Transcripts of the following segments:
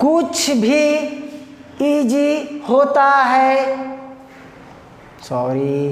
कुछ भी इजी होता है, सॉरी,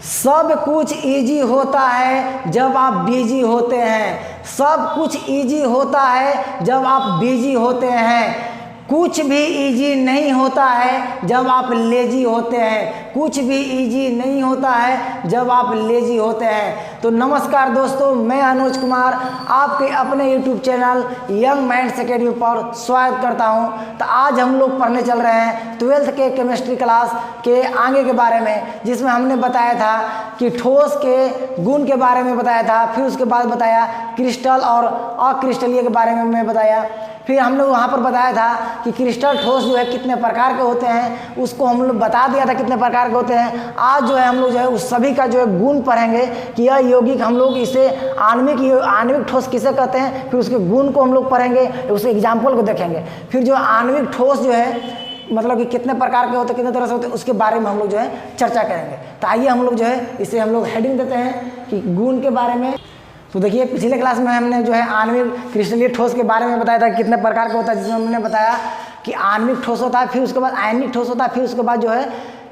सब कुछ इजी होता है जब आप बिजी होते हैं। सब कुछ इजी होता है जब आप बिजी होते हैं। कुछ भी इजी नहीं होता है जब आप लेजी होते हैं। कुछ भी इजी नहीं होता है जब आप लेजी होते हैं। तो नमस्कार दोस्तों, मैं अनुज कुमार आपके अपने YouTube channel young minds academy पर स्वागत करता हूं। तो आज हम लोग पढ़ने चल रहे हैं 12th के केमिस्ट्री क्लास के आगे के बारे में, जिसमें हमने बताया था कि ठोस के गुण के बारे में बताया था, फिर उसके बाद बताया क्रिस्टल और अक्रिस्टलीय के बारे में मैं बताया। फिर हम लोग वहाँ पर बताया था कि क्रिस्टल ठोस जो है कितने प्रकार के होते हैं, उसको हम लोग बता दिया था कितने प्रकार के होते हैं। आज जो है हम लोग जो है उस सभी का जो है गुण पढ़ेंगे कि यह यौगिक, हम लोग इसे आणविक ठोस किसे कहते हैं, फिर उसके गुण को हम लोग पढ़ेंगे, उसके एग्जाम्पल को देखेंगे। फिर जो आणविक ठोस जो है मतलब कि कितने प्रकार के होते हैं, कितने तरह से होते हैं, उसके बारे में हम लोग जो है चर्चा करेंगे। तो आइए हम लोग जो है इसे हम लोग हेडिंग देते हैं कि गुण के बारे में। तो देखिए, पिछले क्लास में हमने जो है आणविक क्रिस्टलीय ठोस के बारे में बताया था कितने प्रकार का होता है, जिसमें हमने बताया कि आणविक ठोस होता है, फिर उसके बाद आयनिक ठोस होता है, फिर उसके बाद जो है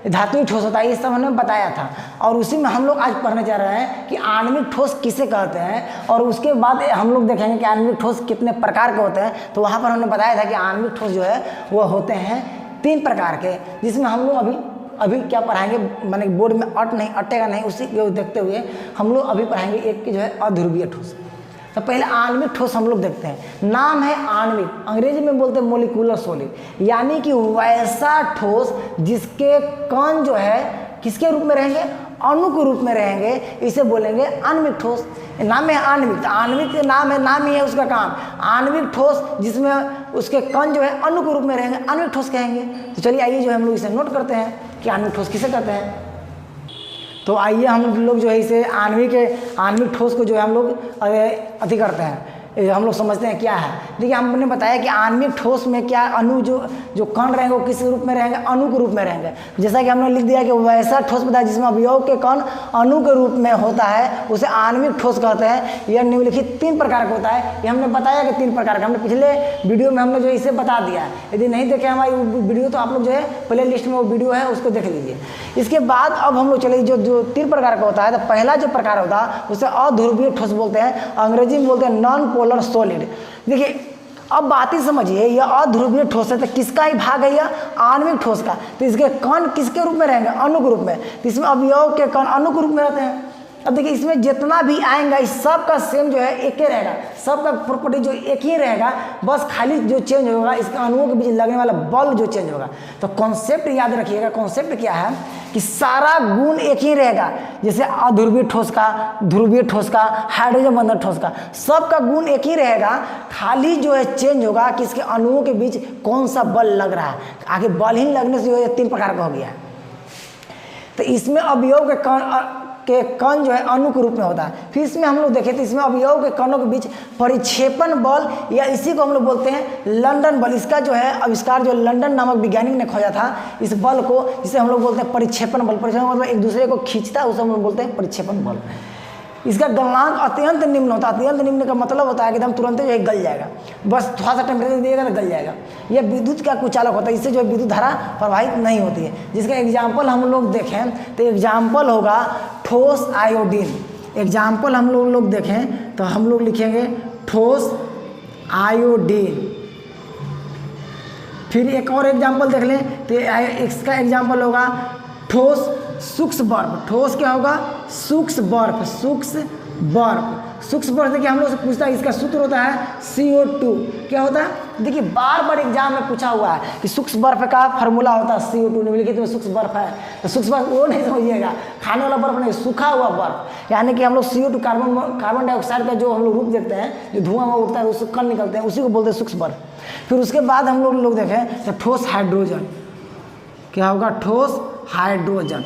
धात्विक ठोस होता है। ये सब हमने बताया था और उसी में हम लोग आज पढ़ने जा रहे हैं कि आणविक ठोस किसे कहते हैं, और उसके बाद हम लोग देखेंगे कि आणविक ठोस कितने प्रकार के होते हैं। तो वहाँ पर हमने बताया था कि आणविक ठोस जो है वो होते हैं 3 प्रकार के, जिसमें हम लोग अभी क्या पढ़ाएंगे, माने बोर्ड में अटेगा नहीं, उसी को देखते हुए हम लोग अभी पढ़ाएंगे एक की जो है अध्रुवीय ठोस। तो पहले आणविक ठोस हम लोग देखते हैं। नाम है आणविक, अंग्रेजी में बोलते हैं मोलिकुलर सॉलिड, यानी कि वैसा ठोस जिसके कण जो है किसके रूप में रहेंगे, अणु के रूप में रहेंगे, इसे बोलेंगे आणविक ठोस। नाम है आणविक, तो आणविक नाम है, नाम ही है उसका काम। आणविक ठोस जिसमें उसके कण जो है अणु के रूप में रहेंगे, आणविक ठोस कहेंगे। तो चलिए आइए जो है हम लोग इसे नोट करते हैं कि आणविक ठोस किसे कहते हैं। तो आइए हम लोग जो है इसे आणविक ठोस को जो है हम लोग अति करते हैं, हम लोग समझते हैं क्या है। देखिए, हमने बताया कि आणविक ठोस में क्या अणु जो कण रहेंगे वो किस रूप में रहेंगे, अणु के रूप में रहेंगे। जैसा कि हमने लिख दिया कि वैसा ठोस बताया जिसमें अवयव के कण अणु के रूप में होता है, उसे आणविक ठोस कहते हैं। यह निम्नलिखित 3 प्रकार का होता है। ये हमने बताया कि 3 प्रकार का, हमने पिछले वीडियो में हमने जो इसे बता दिया। यदि नहीं देखे हमारी वीडियो तो आप लोग जो है प्ले लिस्ट में वो वीडियो है उसको देख लीजिए। इसके बाद अब हम लोग चले जो 3 प्रकार का होता है। तो पहला जो प्रकार होता है उसे अध्रुवीय ठोस बोलते हैं, अंग्रेजी में बोलते हैं नॉन पोलर सॉलिड। देखिए, अब बात ही समझिए, यह अध्रुवीय ठोस है तो किसका ही भाग है, यह आणविक ठोस का। तो इसके कण किसके रूप में रहेंगे, अणु के रूप में। तो इसमें अवयव के कण अणु के रूप में रहते हैं। अब देखिए, इसमें जितना भी आएगा इस सब का सेम जो है एक ही रहेगा, सबका प्रॉपर्टी जो एक ही रहेगा, बस खाली जो चेंज होगा इसके अणुओं के बीच लगने वाला बल जो चेंज होगा। तो कॉन्सेप्ट याद रखिएगा, कॉन्सेप्ट क्या है कि सारा गुण एक ही रहेगा। जैसे अध्रुवीय ठोस का, ध्रुवीय ठोस का, हाइड्रोजन बंधन ठोस का, सबका गुण एक ही रहेगा, खाली जो है चेंज होगा कि इसके अणुओं के बीच कौन सा बल लग रहा है। आगे बल ही लगने से जो है 3 प्रकार का हो गया है। तो इसमें अवयव के कण जो है अणु के रूप में होता है। फिर इसमें हम लोग देखें तो इसमें अवयव के कणों के बीच परिक्षेपण बल, या इसी को हम लोग बोलते हैं लंदन बल। इसका जो है आविष्कार जो लंदन नामक वैज्ञानिक ने खोजा था, इस बल को, जिसे हम लोग बोलते हैं परिक्षेपण बल। परिक्षेपण मतलब एक दूसरे को खींचता है, उसे हम लोग बोलते हैं परिक्षेपण बल। इसका गलनांक अत्यंत निम्न होता है। अत्यंत निम्न का मतलब होता है कि एकदम तुरंत जो है गल जाएगा, बस थोड़ा सा टेम्परेचर दिएगा तो गल जाएगा। यह विद्युत का कुचालक होता है, इससे जो है विद्युत धारा प्रवाहित नहीं होती है। जिसका एग्जाम्पल हम लोग देखें तो एग्जाम्पल होगा ठोस आयोडीन। एग्जाम्पल हम लोग देखें तो हम लोग लिखेंगे ठोस आयोडीन। फिर एक और एग्जाम्पल देख लें तो इसका एग्जाम्पल होगा ठोस सूक्ष्म बर्फ। ठोस क्या होगा, सूक्ष्म बर्फ। सूक्ष्म बर्फ देखिए, हम लोग से पूछता है, इसका सूत्र होता है CO2। क्या होता है, देखिए बार एग्जाम में पूछा हुआ है कि सूक्ष्म बर्फ का फार्मूला होता है CO2। निम्नलिखित में सूक्ष्म बर्फ है, तो सूक्ष्म बर्फ वो नहीं समझिएगा, खाने वाला बर्फ नहीं, सूखा हुआ बर्फ। यानी कि हम लोग CO2 कार्बन डाइऑक्साइड का जो हम लोग रूप देखते हैं, जो धुआं में उठता है, उससे कण निकलते हैं, उसी को बोलते हैं सूक्ष्म बर्फ। फिर उसके बाद हम लोग देखें तो ठोस हाइड्रोजन। क्या होगा, ठोस हाइड्रोजन।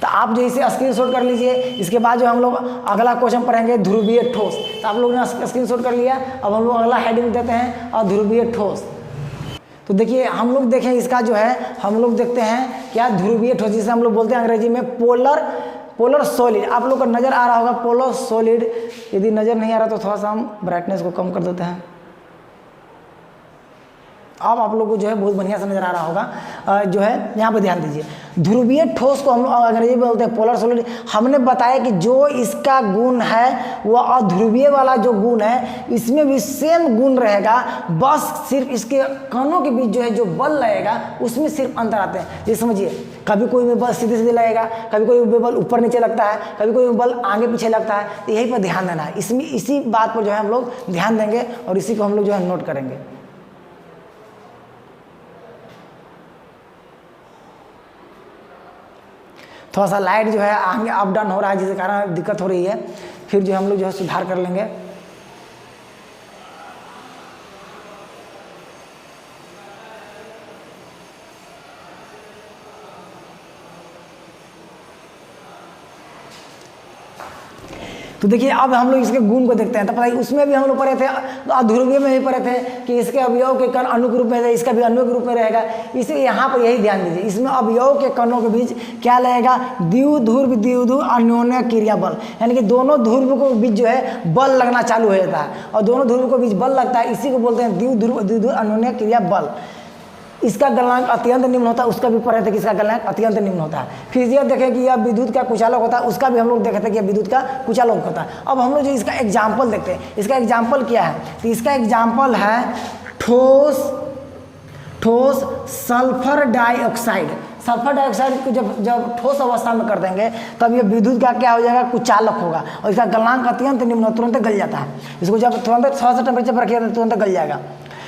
तो आप जो इसे स्क्रीनशॉट कर लीजिए। इसके बाद जो हम लोग अगला क्वेश्चन पढ़ेंगे ध्रुवीय ठोस। तो आप लोगों ने स्क्रीनशॉट कर लिया। अब हम लोग अगला हेडिंग देते हैं अध्रुवीय ठोस। तो देखिए, हम लोग देखें इसका जो है हम लोग देखते हैं क्या ध्रुवीय ठोस, जिसे हम लोग बोलते हैं अंग्रेजी में पोलर सॉलिड। आप लोग को नज़र आ रहा होगा पोलर सॉलिड, यदि नज़र नहीं आ रहा तो थोड़ा सा हम ब्राइटनेस को कम कर देते हैं। अब आप लोग को जो है बहुत बढ़िया से नजर आ रहा होगा। जो है यहाँ पे ध्यान दीजिए, ध्रुवीय ठोस को हम लोग अंग्रेजी में बोलते हैं पोलर सॉलिड। हमने बताया कि जो इसका गुण है वो अध्रुवीय वाला जो गुण है इसमें भी सेम गुण रहेगा, बस सिर्फ इसके कणों के बीच जो है जो बल लगेगा उसमें सिर्फ अंतर आते हैं। ये समझिए, कभी कोई में बल सीधे सीधे लगेगा, कभी कोई में बल ऊपर नीचे लगता है, कभी कोई में बल आगे पीछे लगता है। तो यही पर ध्यान देना है, इसमें इसी बात पर जो है हम लोग ध्यान देंगे और इसी को हम लोग जो है नोट करेंगे। थोड़ा सा लाइट जो है आगे अप डाउन हो रहा है जिसके कारण दिक्कत हो रही है, फिर जो हम लोग जो है सुधार कर लेंगे। तो देखिए अब हम लोग इसके गुण को देखते हैं। तो पता है उसमें भी हम लोग पढ़े थे, अध्रुवीय में भी पढ़े थे कि इसके अवयव के कण अणु के रूप में है, इसका भी अणु के रूप में रहेगा। इसलिए यहाँ पर यही ध्यान दीजिए, इसमें अवयव के कणों के बीच क्या लगेगा, द्विध्रुव अन्योन्य क्रिया बल, यानी कि दोनों ध्रुव के बीच जो है बल लगना चालू हो जाता है और दोनों ध्रुव के बीच बल लगता है, इसी को बोलते हैं द्विध्रुव अन्योन्य क्रिया बल। इसका गलनांक अत्यंत निम्न होता है, उसका भी पढ़े थे कि इसका गलनांक अत्यंत निम्न होता है। फिर यह देखें कि यह विद्युत का कुचालक होता है, उसका भी हम लोग देखे थे कि यह विद्युत का कुचालक होता है। अब हम लोग जो इसका एग्जाम्पल देखते हैं, इसका एग्जाम्पल क्या है, तो इसका एग्जाम्पल है ठोस सल्फर डाइऑक्साइड। सल्फर डाइऑक्साइड को जब ठोस अवस्था में कर देंगे तब ये विद्युत का क्या हो जाएगा, कुचालक होगा और इसका गलनांक अत्यंत निम्न, तुरंत गल जाता है। इसको जब तुरंत 100 टेम्परेचर पर रखिए तुरंत गल जाएगा,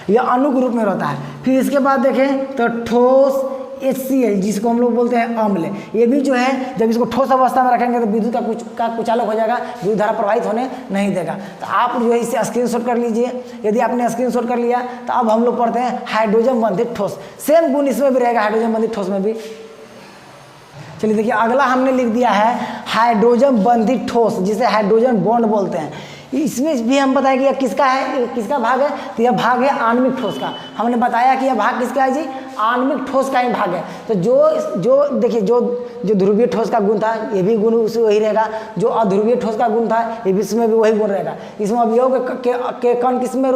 यह अणु के रूप में रहता है। फिर इसके बाद देखें तो ठोस HCl जिसको हम लोग बोलते हैं अम्ल, ये भी जो है जब इसको ठोस अवस्था में रखेंगे तो विद्युत का कुचालक हो जाएगा, विद्युत धारा प्रवाहित होने नहीं देगा। तो आप जो है इसे स्क्रीनशॉट कर लीजिए। यदि आपने स्क्रीनशॉट कर लिया तो अब हम लोग पढ़ते हैं हाइड्रोजन बंधित ठोस। सेम गुण इसमें भी रहेगा, हाइड्रोजन बंधित ठोस में भी। चलिए देखिए अगला हमने लिख दिया है हाइड्रोजन बंधित ठोस, जिसे हाइड्रोजन बॉन्ड बोलते हैं। इसमें भी हम बताया कि यह किसका है, किसका भाग है, तो यह भाग है आणविक ठोस का। हमने बताया कि यह भाग किसका है जी, आणविक ठोस का ही भाग है। तो जो देखिए जो ध्रुवीय ठोस का गुण था ये भी गुण उसमें वही रहेगा, जो अध्रुवीय ठोस का गुण था ये भी इसमें भी वही गुण रहेगा। इसमें अवयव के कण किसके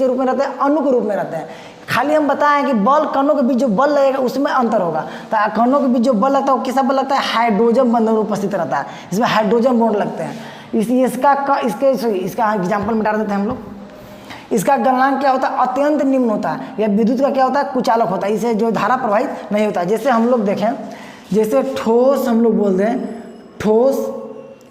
रूप में रहते हैं, अणु के रूप में रहते हैं। खाली हम बताएं कि बल कणों के बीच जो बल लगेगा उसमें अंतर होगा। तो कणों के बीच जो बल लगता है वो किसका बल लगता है, हाइड्रोजन बंधन उपस्थित रहता है, इसमें हाइड्रोजन बॉन्ड लगते हैं। इसका एग्जाम्पल मिटा देते हैं हम लोग। इसका गलनांक क्या होता है, अत्यंत निम्न होता है। यह विद्युत का क्या होता है, कुचालक होता है, इसे जो धारा प्रवाहित नहीं होता। जैसे हम लोग देखें, जैसे ठोस हम लोग बोलते हैं ठोस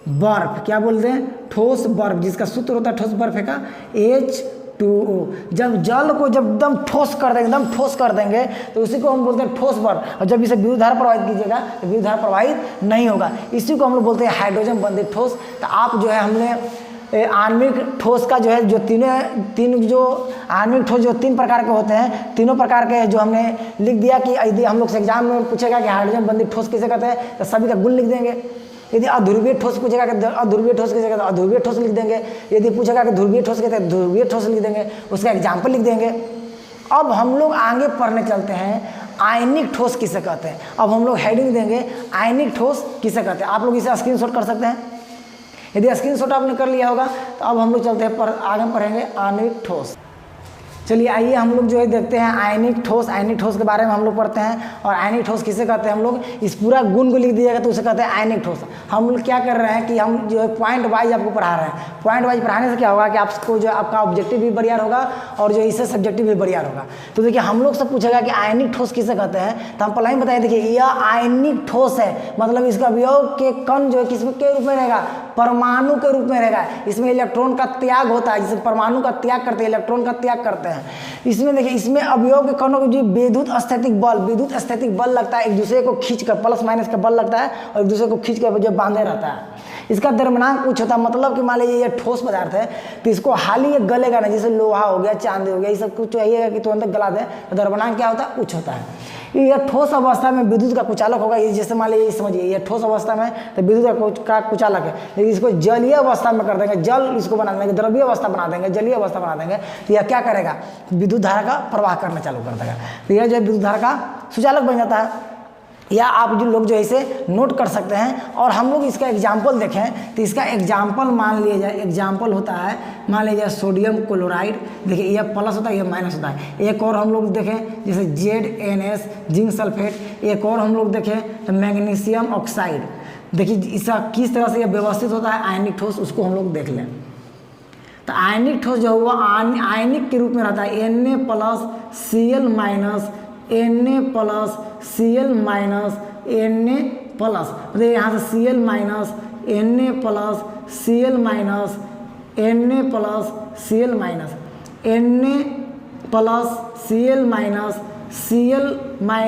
बर्फ, क्या बोलते हैं, ठोस बर्फ, जिसका सूत्र होता है ठोस बर्फ का H2O। जब जल को जब एकदम ठोस कर देंगे, एकदम ठोस कर देंगे तो उसी को हम बोलते हैं ठोस बर्फ। और जब इसे विद्युत धारा प्रवाहित कीजिएगा तो विद्युत धारा प्रवाहित नहीं होगा, इसी को हम लोग बोलते हैं हाइड्रोजन बंधित ठोस। तो आप जो है हमने आणविक ठोस का जो है जो आणविक ठोस जो 3 प्रकार के होते हैं, तीनों प्रकार के जो हमने लिख दिया कि यदि हम लोग से एग्जाम में पूछेगा कि हाइड्रोजन बंधित ठोस किसे कहते हैं तो सभी का गुण लिख देंगे। यदि अध्रुवीय ठोस पूछेगा कि अध्रुवीय ठोस किसे कहते हैं, अध्रुवीय ठोस लिख देंगे। यदि पूछेगा कि ध्रुवीय ठोस कहते हैं, ध्रुवीय ठोस लिख देंगे, उसका एग्जाम्पल लिख देंगे। अब हम लोग आगे पढ़ने चलते हैं आयनिक ठोस किसे कहते हैं। अब हम लोग हेडिंग देंगे आयनिक ठोस किसे कहते हैं। आप लोग इसे स्क्रीनशॉट कर सकते हैं, यदि स्क्रीनशॉट आपने कर लिया होगा तो अब हम लोग चलते हैं आगे पढ़ेंगे आयनिक ठोस। चलिए आइए हम लोग जो है देखते हैं आयनिक ठोस। आयनिक ठोस के बारे में हम लोग पढ़ते हैं और आयनिक ठोस किसे कहते हैं। हम लोग इस पूरा गुण को लिख दीजिएगा तो उसे कहते हैं आयनिक ठोस। हम लोग क्या कर रहे हैं कि हम जो है पॉइंट वाइज आपको पढ़ा रहे हैं। पॉइंट वाइज पढ़ाने से क्या होगा कि आपको जो आपका ऑब्जेक्टिव भी बढ़िया होगा और जो इससे सब्जेक्टिव भी बढ़िया होगा। तो देखिए हम लोग से पूछेगा कि आयनिक ठोस किसे कहते हैं, तो हम पहले ही बताए देखिए यह आयनिक ठोस है, मतलब इसका अवयव के कण जो है किसके के रूप में रहेगा, परमाणु के रूप में रहेगा। इसमें इलेक्ट्रॉन का त्याग होता है, जिसे परमाणु का त्याग करते हैं, इलेक्ट्रॉन का त्याग करते हैं। इसमें देखिए इसमें अवयव के कणों को जो विद्युत स्थैतिक बल लगता है, एक दूसरे को खींचकर प्लस माइनस का बल लगता है और एक दूसरे को खींचकर जो बांधे रहता है। इसका द्रव्यमान कुछ होता है, मतलब कि मान लीजिए ये ठोस पदार्थ है तो इसको हाल ही गलेगा ना, जैसे लोहा हो गया, चांदी हो गया, ये सब कुछ चाहिए कि तुरंत गला दे, तो द्रव्यमान क्या होता है, उच्च होता है। यह ठोस अवस्था में विद्युत का कुचालक होगा। ये जैसे मान लीजिए समझिए ये ठोस अवस्था में तो विद्युत का कुचालक है, लेकिन इसको जलीय अवस्था में कर देंगे, जल इसको बना देंगे, द्रवीय अवस्था बना देंगे, जलीय अवस्था बना देंगे, तो यह क्या करेगा, विद्युत धारा का प्रवाह करना चालू कर देगा। तो यह जो विद्युत धारा का सुचालक बन जाता है। या आप जो लोग जो है इसे नोट कर सकते हैं। और हम लोग इसका एग्जाम्पल देखें तो इसका एग्जाम्पल मान लिया जाए, एग्जाम्पल होता है मान लिया जाए सोडियम क्लोराइड, देखिए यह प्लस होता है यह माइनस होता है। एक और हम लोग देखें जैसे ZNS जिंक सल्फेट। एक और हम लोग देखें तो मैग्नीशियम ऑक्साइड, देखिए इसका किस तरह से यह व्यवस्थित होता है आयनिक ठोस, उसको हम लोग देख लें। तो आयनिक ठोस जो हुआ आयनिक के रूप में रहता है Na+Cl- Na+Cl- Na+, मतलब यहाँ से Cl-, Na+, Cl-, Na+, Cl-, Na+,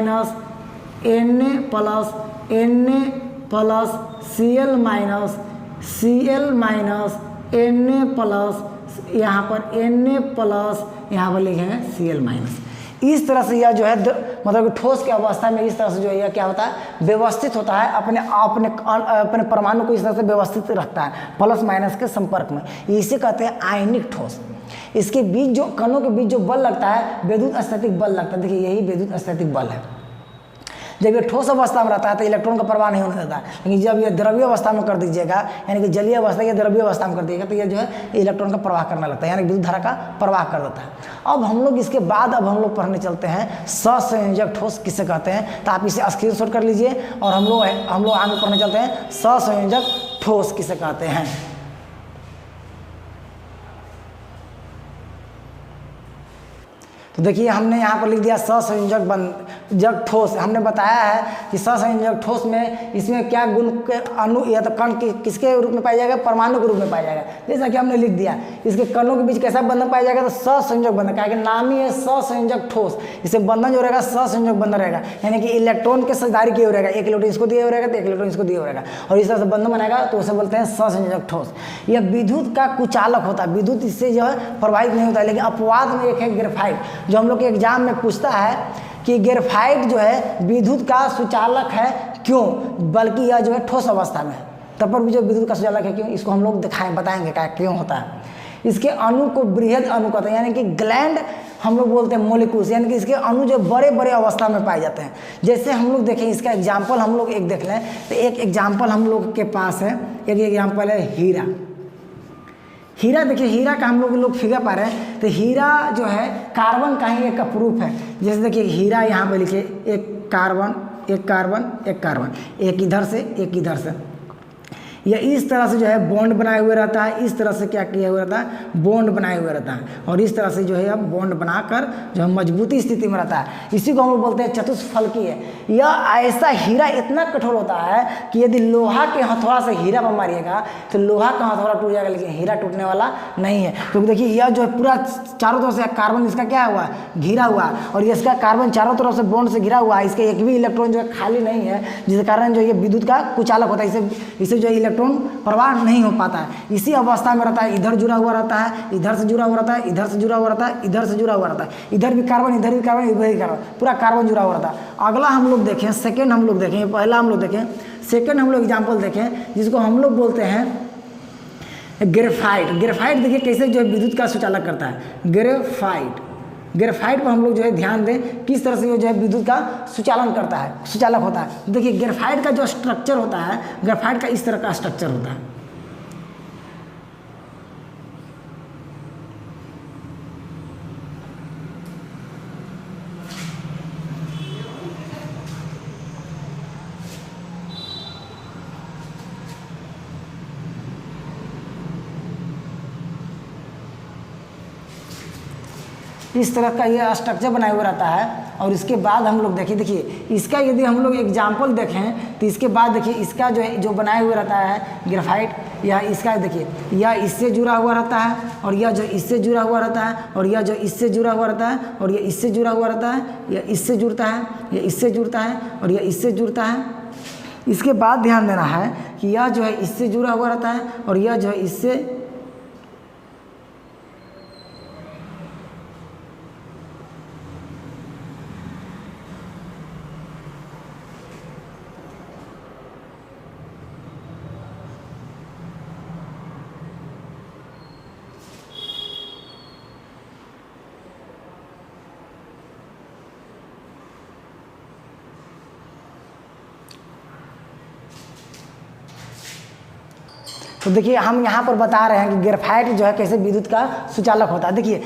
Cl-, Na+, Cl-, यहाँ पर Na+, यहाँ पर लिखे हैं Cl-। इस तरह से यह जो है मतलब ठोस की अवस्था में इस तरह से जो है यह क्या होता है व्यवस्थित होता है, अपने परमाणु को इस तरह से व्यवस्थित रखता है प्लस माइनस के संपर्क में। इसे कहते हैं आयनिक ठोस। इसके बीच जो कणों के बीच जो बल लगता है विद्युत स्थैतिक बल लगता है, देखिए यही विद्युत स्थैतिक बल है। जब ये ठोस अवस्था में रहता है तो इलेक्ट्रॉन का प्रवाह नहीं होने देता है, लेकिन जब ये द्रव्य अवस्था में कर दीजिएगा, यानी कि जलीय अवस्था या द्रव्य अवस्था में कर दीजिएगा तो ये जो है इलेक्ट्रॉन का प्रवाह करने लगता है, यानी विद्युत धारा का प्रवाह कर देता है। अब हम लोग इसके बाद अब हम लोग पढ़ने चलते हैं सहसंयोजक ठोस किसे कहते हैं। तो आप इसे स्क्रीनशॉट कर लीजिए और हम लोग आगे पढ़ने चलते हैं सहसंयोजक ठोस किसे कहते हैं। तो देखिए हमने यहाँ पर लिख दिया सहसंयोजक ठोस। हमने बताया है कि सहसंयोजक ठोस में इसमें क्या गुण के अणु या तो कण किसके रूप में पाया जाएगा, परमाणु के रूप में पाया जाएगा। जैसा कि हमने लिख दिया इसके कणों के बीच कैसा बंधन पाया जाएगा, तो सहसंयोजक बंधन, क्या नाम ही है सहसंयोजक ठोस। इसे बंधन जो रहेगा सहसंयोजक बंधन रहेगा, यानी कि इलेक्ट्रॉन के साझेदारी किए हुए रहेगा, एक इलेक्ट्रॉन इसको दिया हुआ रहेगा तो एक इलेक्ट्रॉन इसको दिया हुआ रहेगा, और इस तरह से बंधन बनाएगा तो उसे बोलते हैं सहसंयोजक ठोस। यह विद्युत का कुचालक होता है, विद्युत इससे जो है प्रभावित नहीं होता है। लेकिन अपवाद में एक है ग्रेफाइट, जो हम लोग के एग्जाम में पूछता है कि ग्रेफाइट जो है विद्युत का सुचालक है क्यों, बल्कि यह जो है ठोस अवस्था में है, तब पर भी जो विद्युत का सुचालक है क्यों, इसको हम लोग बताएंगे क्या क्यों होता है। इसके अणु को बृहद अणु कहते हैं, यानी कि ग्लैंड हम लोग बोलते हैं मोलिक्यूल्स, यानी कि इसके अणु जो बड़े बड़े अवस्था में पाए जाते हैं। जैसे हम लोग देखें इसका एग्जाम्पल हम लोग एक देख लें, तो एक एग्जाम्पल हम लोग के पास है, एक एग्जाम्पल है हीरा। हीरा देखिए, हीरा का हम लोग फिगर पा रहे हैं, तो हीरा जो है कार्बन का ही एक प्रूफ है। जैसे देखिए हीरा यहाँ पे लिखे एक कार्बन एक कार्बन एक कार्बन, एक इधर से एक इधर से, या इस तरह से जो है बॉन्ड बनाए हुए रहता है। इस तरह से क्या किया हुआ रहता है, बॉन्ड बनाए हुए रहता है, और इस तरह से जो है अब बॉन्ड बनाकर जो है मजबूती स्थिति में रहता है। इसी को हम लोग बोलते हैं चतुष्फलकीय है। यह ऐसा हीरा इतना कठोर होता है कि यदि लोहा के हथौड़ा से हीरा पर मारिएगा तो लोहा का हथौड़ा टूट जाएगा, लेकिन हीरा टूटने वाला नहीं है। क्योंकि देखिए यह जो है पूरा चारों तरफ से कार्बन इसका क्या हुआ, घिरा हुआ, और इसका कार्बन चारों तरफ से बॉन्ड से घिरा हुआ है। इसके एक भी इलेक्ट्रॉन जो है खाली नहीं है, जिसके कारण जो ये विद्युत का कुचालक होता है। इसे जो है इलेक्ट्रॉन प्रवाह नहीं हो पाता है, इसी अवस्था में रहता है। इधर जुड़ा हुआ रहता है, इधर से जुड़ा हुआ रहता है, इधर से जुड़ा हुआ रहता है, इधर से जुड़ा हुआ रहता है, इधर भी कार्बन, इधर भी कार्बन, इधर भी कार्बन, पूरा कार्बन जुड़ा हुआ रहता है। अगला हम लोग देखें, सेकेंड हम लोग देखें, पहला हम लोग देखें, सेकेंड हम लोग एग्जाम्पल देखें जिसको हम लोग बोलते हैं ग्रेफाइट। ग्रेफाइट देखिए कैसे जो है विद्युत का सुचालक करता है। ग्रेफाइट पर हम लोग जो है ध्यान दें किस तरह से ये जो है विद्युत का सुचालन करता है, सुचालक होता है। देखिए ग्रेफाइट का जो स्ट्रक्चर होता है, ग्रेफाइट का इस तरह का स्ट्रक्चर होता है। इस तरह का ये स्ट्रक्चर बनाया हुआ रहता है। और इसके बाद हम लोग देखिए इसका यदि हम लोग एग्जाम्पल देखें तो इसके बाद देखिए इसका जो बनाया हुआ रहता है ग्रेफाइट, या इसका देखिए यह इससे जुड़ा हुआ रहता है, और यह जो इससे जुड़ा हुआ रहता है, और यह जो इससे जुड़ा हुआ रहता है, और यह इससे जुड़ा हुआ रहता है, यह इससे जुड़ता है, यह इससे जुड़ता है, और यह इससे जुड़ता है। इसके बाद ध्यान देना है कि यह जो है इससे जुड़ा हुआ रहता है, और यह जो है इससे, तो देखिए हम यहाँ पर बता रहे हैं कि ग्रेफाइट जो है कैसे विद्युत का सुचालक होता है। देखिए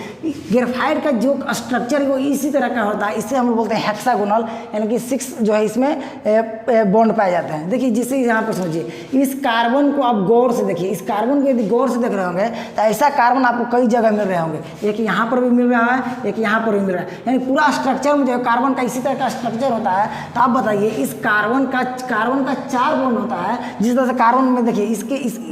ग्रेफाइट का जो स्ट्रक्चर है वो इसी तरह का होता है, इससे हम लोग बोलते हैं हेक्सागोनल, यानी कि 6 जो है इसमें बॉन्ड पाए जाते हैं। देखिए जिससे यहाँ पर समझिए, इस कार्बन को आप गौर से देखिए, इस कार्बन को यदि गौर से देख रहे होंगे तो ऐसा कार्बन आपको कई जगह मिल रहे होंगे, एक यहाँ पर भी मिल रहा है, एक यहाँ पर भी मिल रहा है, यानी पूरा स्ट्रक्चर में जो है कार्बन का इसी तरह का स्ट्रक्चर होता है। तो आप बताइए इस कार्बन का 4 बॉन्ड होता है, जिस तरह से कार्बन में देखिए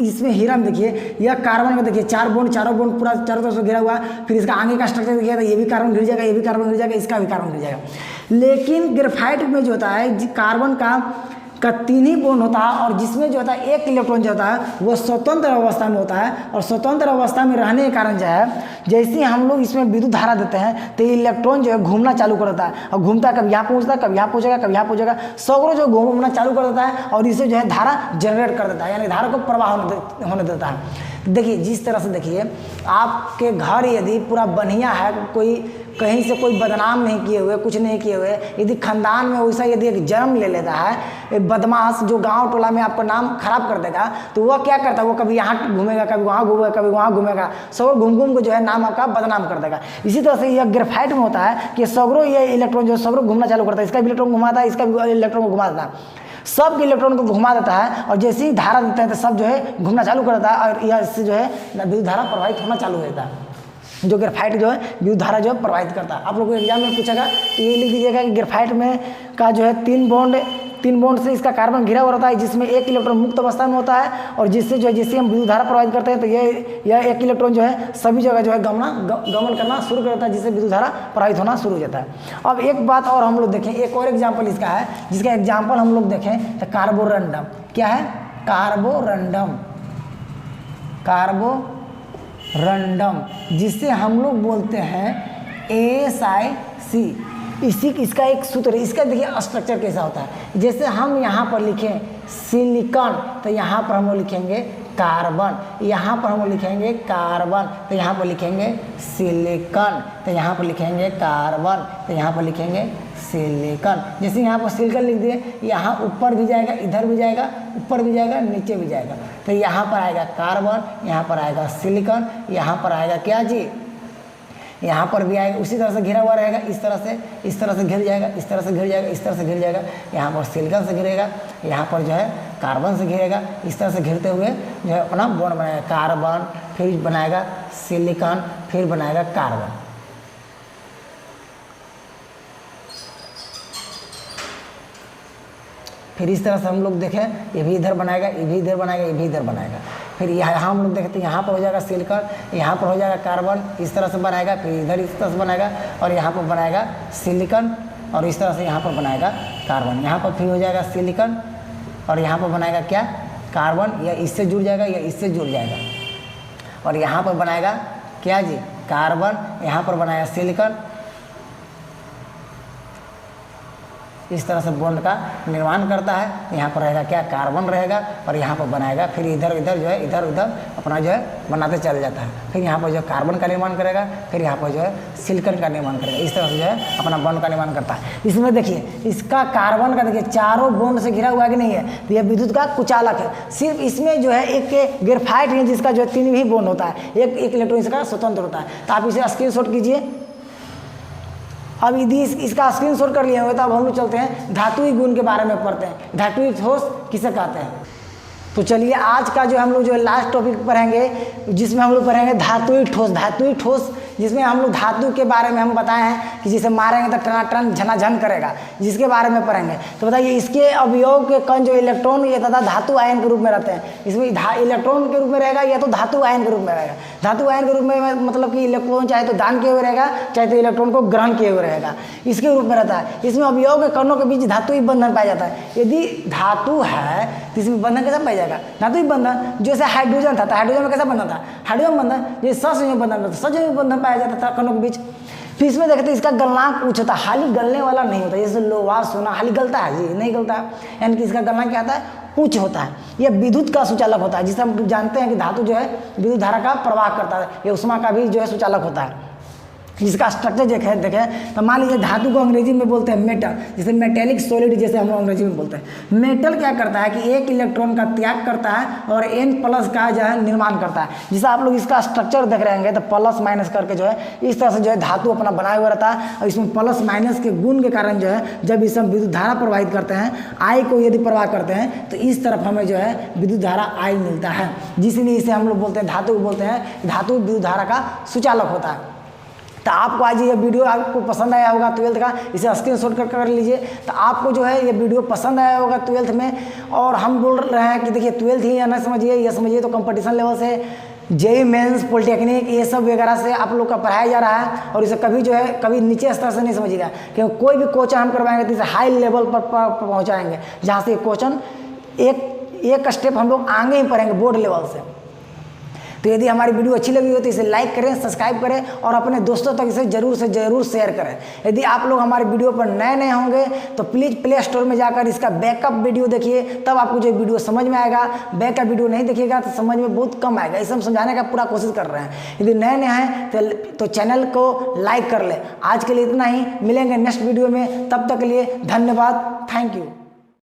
इसमें हीरा में देखिए, यह कार्बन में देखिए 4 बॉन्ड, चारों बॉन्ड पूरा चारों तरफ से घिरा हुआ है। फिर इसका आगे का स्ट्रक्चर देखिए तो ये भी कार्बन घिर जाएगा, ये भी कार्बन घिर जाएगा, इसका भी कार्बन घिर जाएगा। लेकिन ग्रेफाइट में जो होता है कार्बन का 3 ही बॉन्ड होता है, और जिसमें जो होता है एक इलेक्ट्रॉन जो होता है वो स्वतंत्र अवस्था में होता है, और स्वतंत्र अवस्था में रहने के कारण जो है जैसे हम लोग इसमें विद्युत धारा देते हैं तो इलेक्ट्रॉन जो है घूमना चालू कर देता है, और घूमता है, कभी यहाँ पहुँचता है, कभी यहाँ पहुँचेगा, कभी यहाँ पहुँचेगा, सौकड़ों जो घूमना चालू कर देता है, और इसे जो है धारा जनरेट कर देता है, यानी धारा को प्रवाह होने देता है। देखिए जिस तरह से देखिए आपके घर यदि पूरा बढ़िया है, कोई कहीं से कोई बदनाम नहीं किए हुए, कुछ नहीं किए हुए, यदि खानदान में वैसा यदि एक जन्म ले लेता है, एक बदमाश जो गांव टोला में आपका नाम खराब कर देगा, तो वह क्या करता है, वो कभी यहाँ घूमेगा, कभी वहाँ घूमेगा, कभी वहाँ घूमेगा, सब घूम को जो है नाम आपका बदनाम कर देगा। इसी तरह से यह ग्रेफाइट में होता है कि सगरों ये इलेक्ट्रॉन जो सगरों घूमना चालू करता है, इसका भी इलेक्ट्रॉन घुमाता है, इसका भी इलेक्ट्रॉन को घुमा देता है, सब के इलेक्ट्रॉन को घुमा देता है, और जैसे ही धारा देते हैं तो सब जो है घूमना चालू कर देता है, और यह इससे जो है विद्युत धारा प्रवाहित होना चालू होता है, जो ग्रेफाइट जो है विद्युत धारा जो है प्रवाहित करता है। आप लोगों को एग्जाम में पूछेगा तो ये लिख दीजिएगा कि ग्रेफाइट में का जो है 3 बॉन्ड से इसका कार्बन घिरा हुआ रहता है, जिसमें एक इलेक्ट्रॉन मुक्त अवस्था में होता है, और जिससे जो है जिससे हम विद्युत धारा प्रवाहित करते हैं तो यह एक इलेक्ट्रॉन जो है सभी जगह जो है गमन करना शुरू कर देता है, जिससे विद्युत धारा प्रवाहित होना शुरू हो जाता है। अब एक बात और हम लोग देखें, एक और एग्जाम्पल इसका है, जिसका एग्जाम्पल हम लोग देखें तो कार्बोरंडम। क्या है? कार्बोरंडम, जिससे हम लोग बोलते हैं SiC। इसका एक सूत्र है, इसका देखिए स्ट्रक्चर कैसा होता है। जैसे हम यहाँ पर लिखें सिलिकॉन तो यहाँ पर हम लिखेंगे कार्बन, यहाँ पर हम लिखेंगे कार्बन तो यहाँ पर लिखेंगे सिलिकॉन, तो यहाँ पर लिखेंगे कार्बन तो यहाँ पर लिखेंगे सिलिकॉन। जैसे यहाँ पर सिलिकॉन लिख दिए, यहाँ ऊपर भी जाएगा, इधर भी जाएगा, ऊपर भी जाएगा, नीचे भी जाएगा, तो यहाँ पर आएगा कार्बन, यहाँ पर आएगा सिलिकॉन, यहाँ पर आएगा क्या जी, यहाँ पर भी आएगा, उसी तरह से घिरा हुआ रहेगा, इस तरह से घिर जाएगा, इस तरह से घिर जाएगा, इस तरह से घिर जाएगा, यहाँ पर सिलिकॉन से घिरेगा, यहाँ पर जो है कार्बन से घिरेगा, इस तरह से घिरते हुए जो है अपना बॉन्ड बनाएगा, कार्बन फिर बनाएगा सिलिकॉन, फिर बनाएगा कार्बन। फिर इस तरह से हम लोग देखें, ये भी इधर बनाएगा, ये भी इधर बनाएगा, ये भी इधर बनाएगा। फिर यहाँ हम लोग देखते हैं, यहाँ पर हो जाएगा सिलिकॉन, यहाँ पर हो जाएगा कार्बन, इस तरह से बनाएगा, फिर इधर इस तरह से बनाएगा, और यहाँ पर बनाएगा सिलिकॉन, और इस तरह से यहाँ पर बनाएगा कार्बन। यहाँ पर फिर हो जाएगा सिलिकॉन, और यहाँ पर बनाएगा क्या, कार्बन, या इससे जुड़ जाएगा या इससे जुड़ जाएगा, और यहाँ पर बनाएगा क्या जी, कार्बन, यहाँ पर बनाएगा सिलिकॉन। इस तरह से बॉन्ड का निर्माण करता है। यहाँ पर रहेगा क्या, कार्बन रहेगा, और यहाँ पर बनाएगा, फिर इधर इधर जो है इधर उधर अपना जो है बनाते चल जाता है। फिर यहाँ पर जो है कार्बन का निर्माण करेगा, फिर यहाँ पर जो है सिलिकॉन का निर्माण करेगा। इस तरह से जो है अपना बॉन्ड का निर्माण करता है। इसमें देखिए इसका कार्बन का देखिए चारों बॉन्ड से घिरा हुआ है कि नहीं है, तो यह विद्युत का कुचालक है। सिर्फ इसमें जो है एक ग्रेफाइट है जिसका जो है 3 ही बॉन्ड होता है, एक इलेक्ट्रॉन इसका स्वतंत्र होता है। तो आप इसे स्क्रीनशॉट कीजिए। अब यदि इसका स्क्रीनशॉट कर लिए हुए तो अब हम लोग चलते हैं धातुई गुण के बारे में पढ़ते हैं। धातुई ठोस किसे कहते हैं? तो चलिए आज का जो हम लोग जो है लास्ट टॉपिक पढ़ेंगे, जिसमें हम लोग पढ़ेंगे धातुई ठोस। धातुई ठोस जिसमें हम लोग धातु के बारे में हम बताए हैं कि जिसे मारेंगे तो टनाटन झनाझन करेगा, जिसके बारे में पढ़ेंगे। तो बताइए इसके अवयव के कण जो इलेक्ट्रॉन ये तथा धातु आयन के रूप में रहते हैं। इसमें इलेक्ट्रॉन के रूप में रहेगा या तो धातु आयन के रूप में रहेगा। धातु आयन के रूप में मतलब कि इलेक्ट्रॉन चाहे तो दान किए हुए रहेगा, चाहे तो इलेक्ट्रॉन को ग्रहण किए हुए रहेगा, इसके रूप में रहता है। इसमें अवयव के कणों के बीच धातुई बंधन पाया जाता है। यदि धातु है तो इसमें बंधन कैसा पाया जाएगा? धातुई बंधन। जैसे हाइड्रोजन था तो हाइड्रोजन में कैसा बंधन था? हाइड्रोजन बंधन। जैसे ससंयोजक बंधन था, ससंयोजक बंधन पाया जाता था कणों के बीच। फिर इसमें देखते हैं इसका गलनांक उच्च होता है, हाली गलने वाला नहीं होता। जैसे लोहा सोना हाली गलता है जी, नहीं गलता है, यानी कि इसका गलनांक क्या होता है? उच्च होता है। यह विद्युत का सुचालक होता है, जिसे हम जानते हैं कि धातु जो है विद्युत धारा का प्रवाह करता है। यह ऊष्मा का भी जो है सुचालक होता है। जिसका स्ट्रक्चर देखें तो मान लीजिए धातु को अंग्रेजी में बोलते हैं मेटल, जैसे मेटेलिक सॉलिड जैसे हम लोग अंग्रेजी में बोलते हैं। मेटल क्या करता है कि एक इलेक्ट्रॉन का त्याग करता है और N+ का जो है निर्माण करता है। जैसे आप लोग इसका स्ट्रक्चर देख रहे होंगे तो प्लस माइनस करके जो है इस तरह से जो है धातु अपना बनाए हुआ रहता है, और इसमें प्लस माइनस के गुण के कारण जो है जब इसे हम विद्युत धारा प्रवाहित करते हैं, I को यदि प्रवाह करते हैं तो इस तरफ हमें जो है विद्युत धारा I मिलता है, जिसलिए इसे हम लोग बोलते हैं धातु को बोलते हैं धातु विद्युत धारा का सुचालक होता है। तो आपको आज ये वीडियो आपको पसंद आया होगा 12th का, इसे स्क्रीनशॉट कर लीजिए। तो आपको जो है ये वीडियो पसंद आया होगा 12th में, और हम बोल रहे हैं कि देखिए 12th ही या ना समझिए, ये समझिए तो कंपटीशन लेवल से JEE मेंस, पॉलिटेक्निक, ये सब वगैरह से आप लोग का पढ़ाया जा रहा है, और इसे कभी जो है कभी नीचे स्तर से नहीं समझिएगा, क्योंकि कोई भी क्वेश्चन हम करवाएंगे तो इसे हाई लेवल पर पहुँचाएंगे, जहाँ से क्वेश्चन एक स्टेप हम लोग आगे ही पढ़ेंगे बोर्ड लेवल से। तो यदि हमारी वीडियो अच्छी लगी हो तो इसे लाइक करें, सब्सक्राइब करें और अपने दोस्तों तक इसे जरूर से जरूर शेयर करें। यदि आप लोग हमारे वीडियो पर नए होंगे तो प्लीज़ प्ले स्टोर में जाकर इसका बैकअप वीडियो देखिए, तब आपको जो वीडियो समझ में आएगा। बैकअप वीडियो नहीं देखिएगा तो समझ में बहुत कम आएगा, इसे हम समझाने का पूरा कोशिश कर रहे हैं। यदि नए हैं तो चैनल को लाइक कर लें। आज के लिए इतना ही, मिलेंगे नेक्स्ट वीडियो में, तब तक के लिए धन्यवाद, थैंक यू।